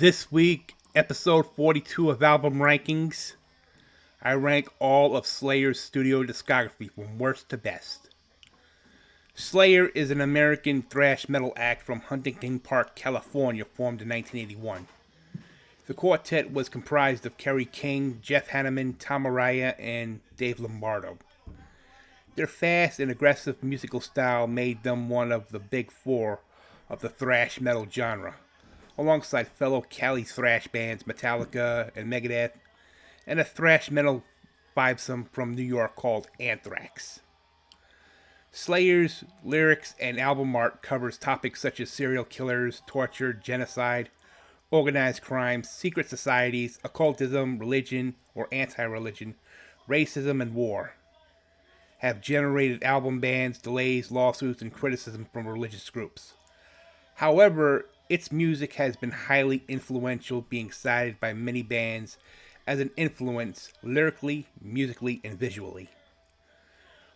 This week, episode 42 of Album Rankings, I rank all of Slayer's studio discography from worst to best. Slayer is an American thrash metal act from Huntington Park, California, formed in 1981. The quartet was comprised of Kerry King, Jeff Hanneman, Tom Araya, and Dave Lombardo. Their fast and aggressive musical style made them one of the big four of the thrash metal genre, alongside fellow Cali thrash bands Metallica and Megadeth, and a thrash metal vibesome from New York called Anthrax. Slayer's lyrics and album art covers topics such as serial killers, torture, genocide, organized crime, secret societies, occultism, religion or anti-religion, racism, and war. Have generated album bans, delays, lawsuits, and criticism from religious groups. However, its music has been highly influential, being cited by many bands as an influence lyrically, musically, and visually.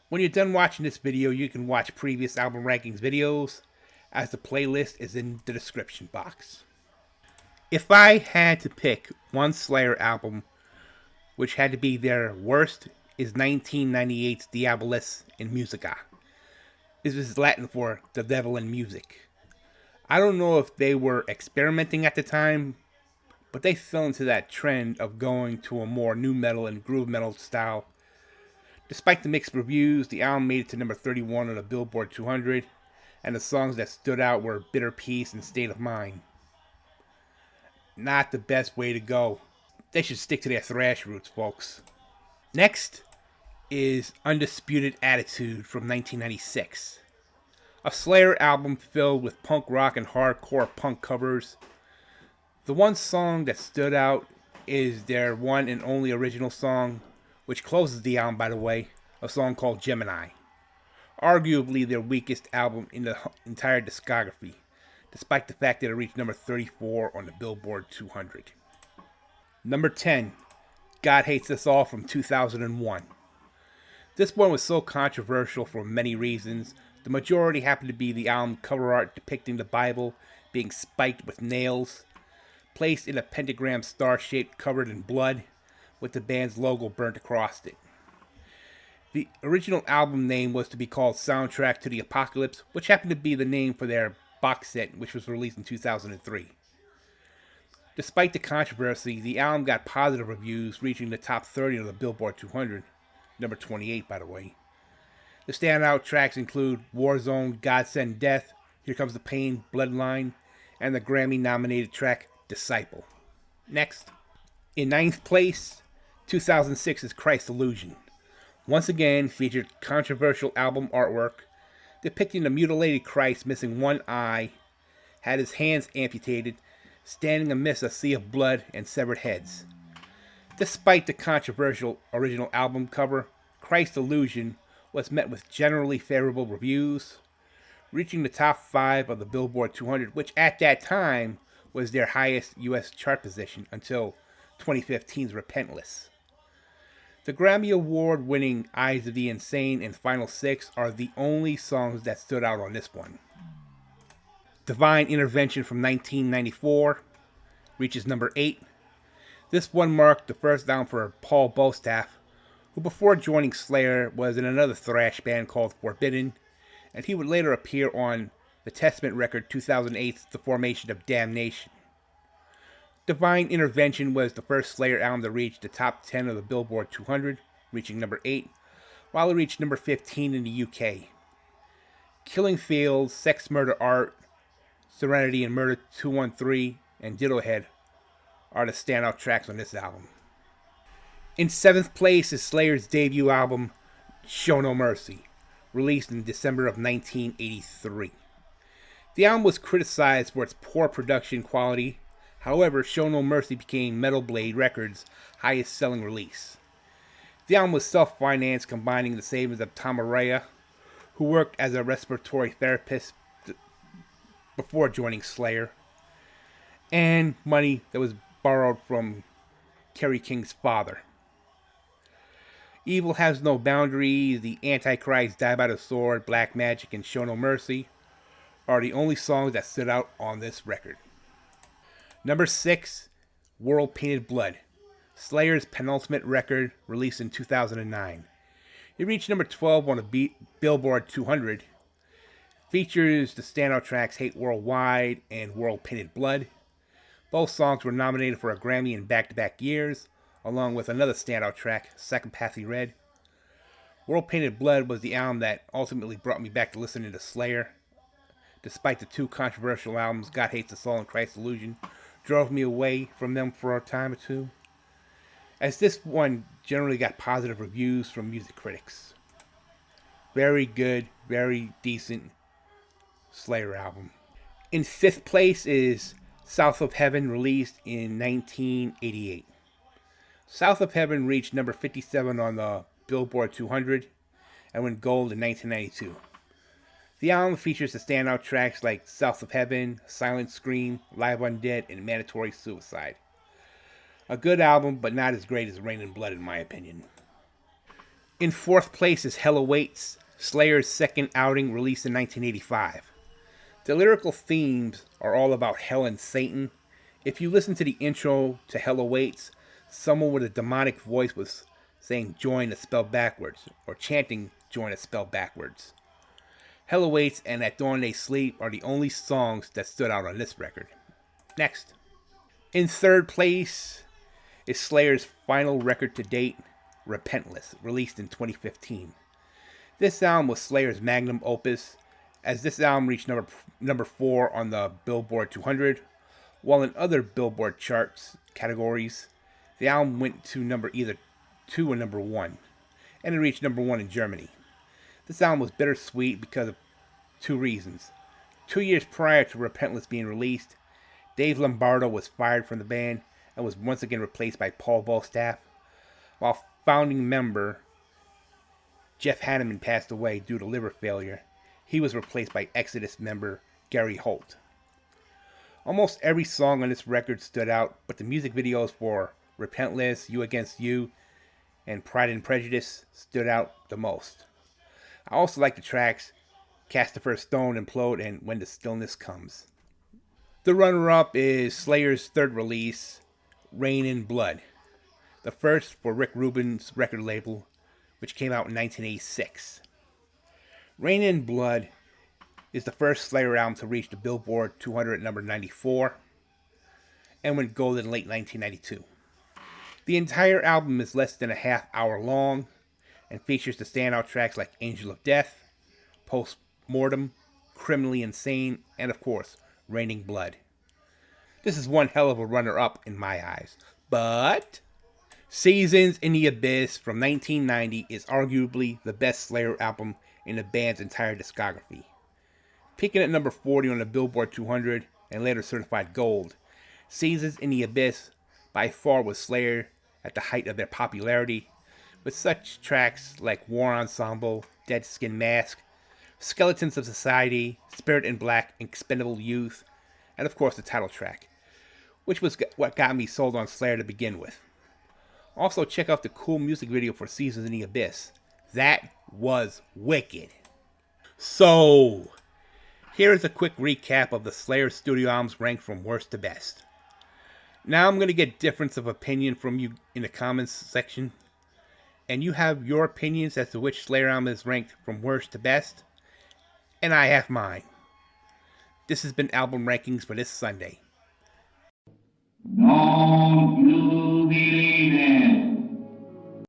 When you're done watching this video, you can watch previous album rankings videos, as the playlist is in the description box. If I had to pick one Slayer album which had to be their worst, is 1998's Diabolus in Musica. This is Latin for the devil in music. I don't know if they were experimenting at the time, but they fell into that trend of going to a more nu metal and groove metal style. Despite the mixed reviews, the album made it to number 31 on the Billboard 200, and the songs that stood out were Bitter Peace and State of Mind. Not the best way to go. They should stick to their thrash roots, folks. Next is Undisputed Attitude from 1996. A Slayer album filled with punk rock and hardcore punk covers. The one song that stood out is their one and only original song, which closes the album, by the way, a song called Gemini. Arguably their weakest album in the entire discography, despite the fact that it reached number 34 on the Billboard 200. Number 10, God Hates Us All from 2001. This one was so controversial for many reasons. The majority happened to be the album cover art depicting the Bible being spiked with nails, placed in a pentagram star shape covered in blood, with the band's logo burnt across it. The original album name was to be called Soundtrack to the Apocalypse, which happened to be the name for their box set, which was released in 2003. Despite the controversy, the album got positive reviews, reaching the top 30 of the Billboard 200, number 28 by the way. The standout tracks include Warzone, God Send Death, Here Comes the Pain, Bloodline, and the Grammy-nominated track Disciple. Next, in ninth place, 2006's Christ Illusion. Once again featured controversial album artwork depicting a mutilated Christ missing one eye, had his hands amputated, standing amidst a sea of blood and severed heads. Despite the controversial original album cover, Christ Illusion was met with generally favorable reviews, reaching the top 5 of the Billboard 200, which at that time was their highest US chart position until 2015's Repentless. The Grammy Award-winning Eyes of the Insane and Final Six are the only songs that stood out on this one. Divine Intervention from 1994 reaches number 8. This one marked the first album for Paul Bostaff, who before joining Slayer was in another thrash band called Forbidden, and he would later appear on the Testament record 2008's The Formation of Damnation. Divine Intervention was the first Slayer album to reach the top 10 of the Billboard 200, reaching number 8, while it reached number 15 in the UK. Killing Fields, Sex Murder Art, Serenity and Murder 213, and Diddlehead are the standout tracks on this album. In 7th place is Slayer's debut album, Show No Mercy, released in December of 1983. The album was criticized for its poor production quality. However, Show No Mercy became Metal Blade Records' highest-selling release. The album was self-financed, combining the savings of Tom Araya, who worked as a respiratory therapist before joining Slayer, and money that was borrowed from Kerry King's father. Evil Has No Boundaries, The Antichrist, Die by the Sword, Black Magic, and Show No Mercy are the only songs that stood out on this record. Number 6, World Painted Blood, Slayer's penultimate record released in 2009. It reached number 12 on the Billboard 200. Features the standout tracks Hate Worldwide and World Painted Blood. Both songs were nominated for a Grammy in back-to-back years, along with another standout track, Psychopathy Red. World Painted Blood was the album that ultimately brought me back to listening to Slayer. Despite the two controversial albums, God Hates Us All and Christ's Illusion, drove me away from them for a time or two, as this one generally got positive reviews from music critics. Very good, very decent Slayer album. In 5th place is South of Heaven, released in 1988. South of Heaven reached number 57 on the Billboard 200 and went gold in 1992. The album features the standout tracks like South of Heaven, Silent Scream, Live Undead, and Mandatory Suicide. A good album, but not as great as Rain and Blood in my opinion. In 4th place is Hell Awaits, Slayer's second outing, released in 1985. The lyrical themes are all about hell and Satan. If you listen to the intro to Hell Awaits, someone with a demonic voice was saying join a spell backwards, or chanting join a spell backwards. Hell Awaits and At Dawn They Sleep are the only songs that stood out on this record. Next. In 3rd place is Slayer's final record to date, Repentless, released in 2015. This album was Slayer's magnum opus, as this album reached number 4 on the Billboard 200, while in other Billboard charts categories, the album went to either 2 or number 1, and it reached number 1 in Germany. This album was bittersweet because of two reasons. 2 years prior to Repentless being released, Dave Lombardo was fired from the band and was once again replaced by Paul Bostaph, while founding member Jeff Hanneman passed away due to liver failure. He was replaced by Exodus member Gary Holt. Almost every song on this record stood out, but the music videos for Repentless, You Against You, and Pride and Prejudice stood out the most. I also like the tracks Cast the First Stone, Implode, and When the Stillness Comes. The runner-up is Slayer's third release, Rain and Blood, the first for Rick Rubin's record label, which came out in 1986. Rain and Blood is the first Slayer album to reach the Billboard 200 at number 94 and went gold in late 1992. The entire album is less than a half hour long and features the standout tracks like Angel of Death, Post-Mortem, Criminally Insane, and of course, Raining Blood. This is one hell of a runner-up in my eyes. But Seasons in the Abyss from 1990 is arguably the best Slayer album in the band's entire discography. Peaking at number 40 on the Billboard 200 and later certified gold, Seasons in the Abyss by far was Slayer at the height of their popularity, with such tracks like War Ensemble, Dead Skin Mask, Skeletons of Society, Spirit in Black, Expendable Youth, and of course the title track, which was what got me sold on Slayer to begin with. Also check out the cool music video for Seasons in the Abyss. That was wicked. So, here is a quick recap of the Slayer studio albums ranked from worst to best. Now I'm going to get difference of opinion from you in the comments section, and you have your opinions as to which Slayer album is ranked from worst to best, and I have mine. This has been Album Rankings for this Sunday. No,